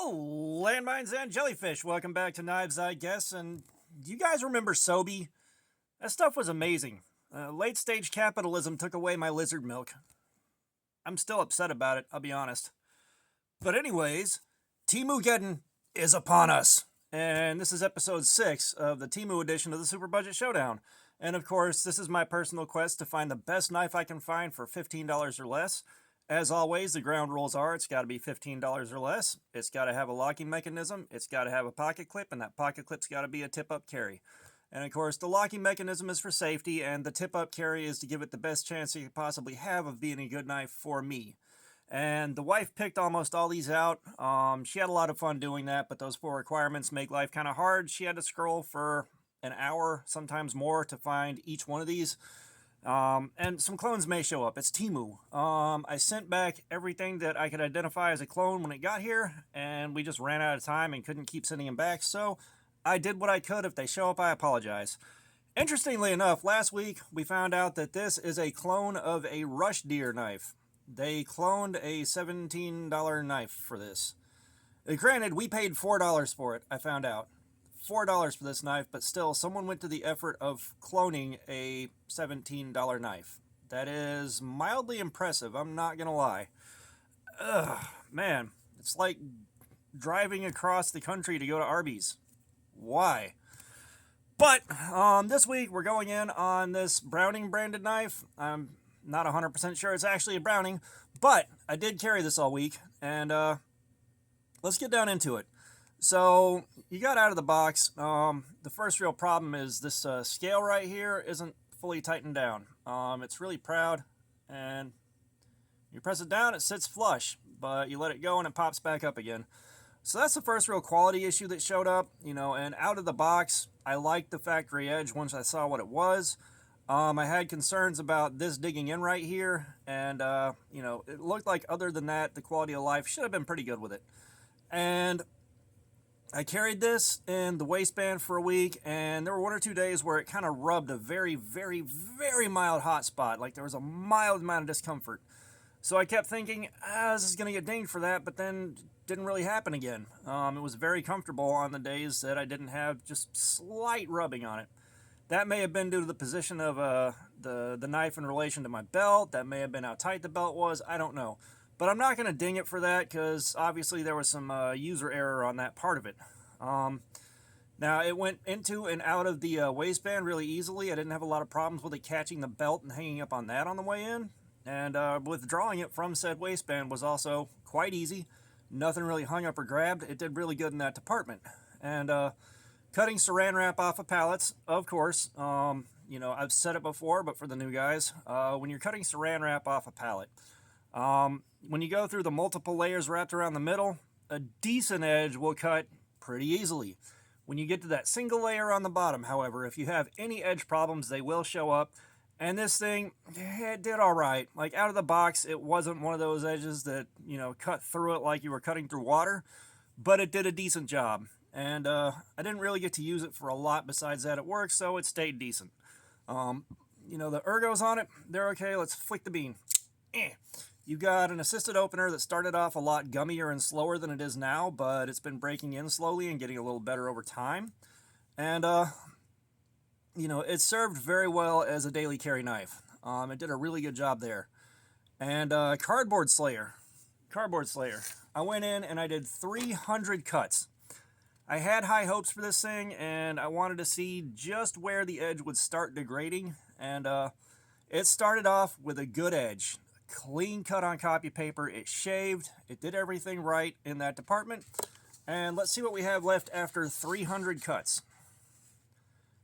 Oh, landmines and jellyfish. Welcome back to Knives, I guess. And do you guys remember Sobe? That stuff was amazing. Late stage capitalism took away my lizard milk. I'm still upset about it, I'll be honest. But anyways, TEMUGEDDON is upon us. And this is episode 6 of the Temu edition of the Superbudget Showdown. And of course, this is my personal quest to find the best knife I can find for $15 or less. As always, the ground rules are it's got to be $15 or less. It's got to have a locking mechanism. It's got to have a pocket clip, and that pocket clip's got to be a tip-up carry. And of course, the locking mechanism is for safety, and the tip-up carry is to give it the best chance you could possibly have of being a good knife for me. And the wife picked almost all these out. She had a lot of fun doing that, but those 4 requirements make life kind of hard. She had to scroll for an hour, sometimes more, to find each one of these. And some clones may show up. It's Temu. I sent back everything that I could identify as a clone when it got here, and we just ran out of time and couldn't keep sending them back, so I did what I could. If they show up, I apologize. Interestingly enough, last week we found out that this is a clone of a rush deer knife. They cloned a $17 knife for this. Granted, we paid $4 for it, I found out. $4 for this knife, but still, someone went to the effort of cloning a $17 knife. That is mildly impressive, I'm not gonna lie. Ugh, man, it's like driving across the country to go to Arby's. Why? But this week we're going in on this Browning branded knife. I'm not 100% sure it's actually a Browning, but I did carry this all week, and let's get down into it. So you got out of the box. The first real problem is this scale right here isn't fully tightened down. It's really proud, and you press it down, it sits flush, but you let it go and it pops back up again. So that's the first real quality issue that showed up, and out of the box, I liked the factory edge once I saw what it was. I had concerns about this digging in right here, and, it looked like other than that, the quality of life should have been pretty good with it. And I carried this in the waistband for a week, and there were 1 or 2 days where it kind of rubbed a very, very, very mild hot spot. Like there was a mild amount of discomfort. So I kept thinking, this is going to get dinged for that, but then didn't really happen again. It was very comfortable on the days that I didn't have just slight rubbing on it. That may have been due to the position of the knife in relation to my belt. That may have been how tight the belt was. I don't know. But I'm not going to ding it for that because obviously there was some user error on that part of it. Now, it went into and out of the waistband really easily. I didn't have a lot of problems with it catching the belt and hanging up on that on the way in. And withdrawing it from said waistband was also quite easy. Nothing really hung up or grabbed. It did really good in that department. And cutting saran wrap off of pallets, of course. I've said it before, but for the new guys, when you're cutting saran wrap off a pallet, when you go through the multiple layers wrapped around the middle, a decent edge will cut pretty easily. When you get to that single layer on the bottom, however, if you have any edge problems, they will show up. And this thing, it did all right. Like out of the box, it wasn't one of those edges that, cut through it like you were cutting through water, but it did a decent job. And I didn't really get to use it for a lot besides that at work, so it stayed decent. The ergos on it, they're okay. Let's flick the bean. You got an assisted opener that started off a lot gummier and slower than it is now, but it's been breaking in slowly and getting a little better over time. And, it served very well as a daily carry knife. It did a really good job there. And Cardboard Slayer. I went in and I did 300 cuts. I had high hopes for this thing, and I wanted to see just where the edge would start degrading. And it started off with a good edge. Clean cut on copy paper. It shaved. It did everything right in that department. And let's see what we have left after 300 cuts.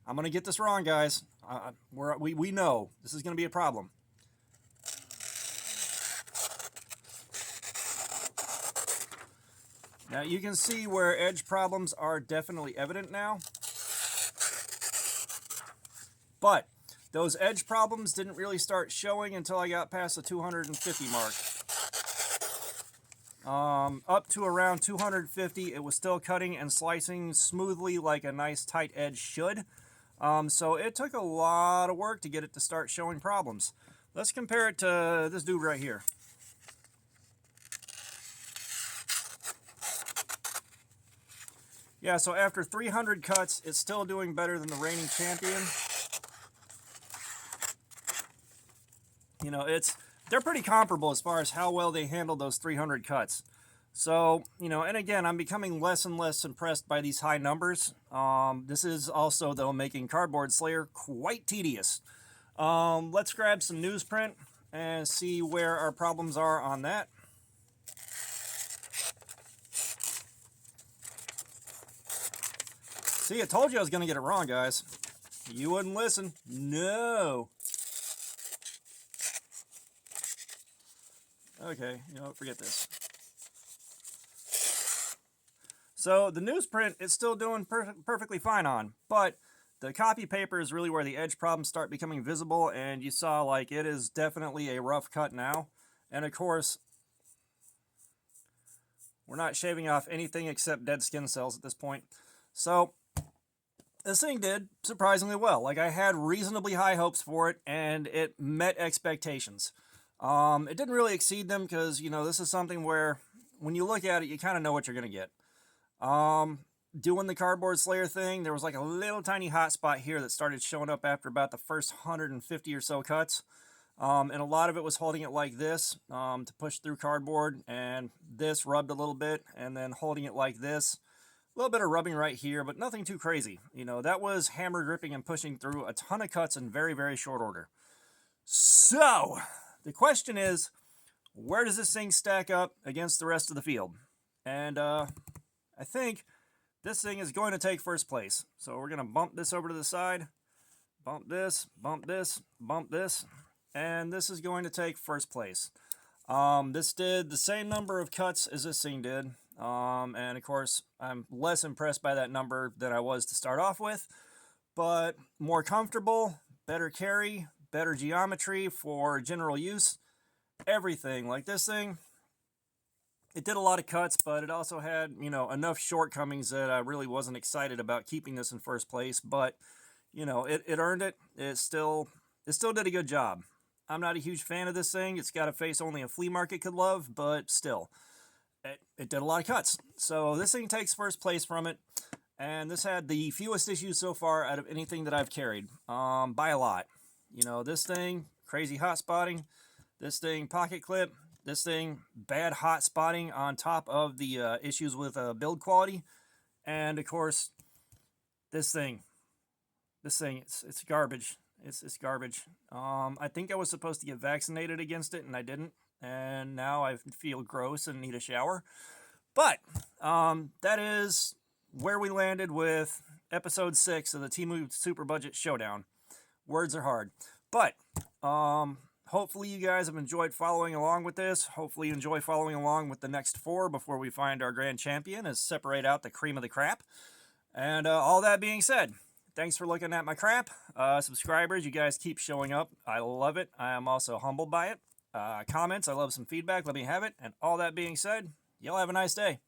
I'm going to get this wrong, guys. We know this is going to be a problem. Now you can see where edge problems are definitely evident now. But those edge problems didn't really start showing until I got past the 250 mark. Up to around 250, it was still cutting and slicing smoothly like a nice tight edge should. So it took a lot of work to get it to start showing problems. Let's compare it to this dude right here. Yeah, so after 300 cuts, it's still doing better than the reigning champion. You know, they're pretty comparable as far as how well they handled those 300 cuts. So, you know, and again, I'm becoming less and less impressed by these high numbers. This is also, though, making Cardboard Slayer quite tedious. Let's grab some newsprint and see where our problems are on that. See, I told you I was going to get it wrong, guys. You wouldn't listen. No. Okay, you know what, forget this. So the newsprint it's still doing perfectly fine on, but the copy paper is really where the edge problems start becoming visible, and you saw like it is definitely a rough cut now. And of course, we're not shaving off anything except dead skin cells at this point. So this thing did surprisingly well. Like, I had reasonably high hopes for it, and it met expectations. It didn't really exceed them because, you know, this is something where when you look at it, you kind of know what you're going to get. Doing the Cardboard Slayer thing, there was like a little tiny hot spot here that started showing up after about the first 150 or so cuts. And a lot of it was holding it like this to push through cardboard, and this rubbed a little bit, and then holding it like this. A little bit of rubbing right here, but nothing too crazy. You know, that was hammer gripping and pushing through a ton of cuts in very, very short order. So, the question is, where does this thing stack up against the rest of the field? And I think this thing is going to take first place. So we're going to bump this over to the side, bump this, bump this, bump this, and this is going to take first place. This did the same number of cuts as this thing did. And of course, I'm less impressed by that number than I was to start off with, but more comfortable, better carry, better geometry for general use, everything. Like this thing, it did a lot of cuts, but it also had, you know, enough shortcomings that I really wasn't excited about keeping this in first place, but, you know, it earned it. It still did a good job. I'm not a huge fan of this thing. It's got a face only a flea market could love, but still. It did a lot of cuts. So this thing takes first place from it. And this had the fewest issues so far out of anything that I've carried. By a lot. You know, this thing, crazy hot spotting. This thing, pocket clip. This thing, bad hot spotting on top of the issues with build quality. And of course, this thing, it's garbage. It's garbage. I think I was supposed to get vaccinated against it, and I didn't. And now I feel gross and need a shower. But that is where we landed with episode 6 of the Temu Superbudget Showdown. Words are hard. But hopefully you guys have enjoyed following along with this. Hopefully you enjoy following along with the next 4 before we find our grand champion and separate out the cream of the crap. And all that being said, thanks for looking at my crap. Subscribers, you guys keep showing up. I love it. I am also humbled by it. Comments, I love some feedback. Let me have it. And all that being said, y'all have a nice day.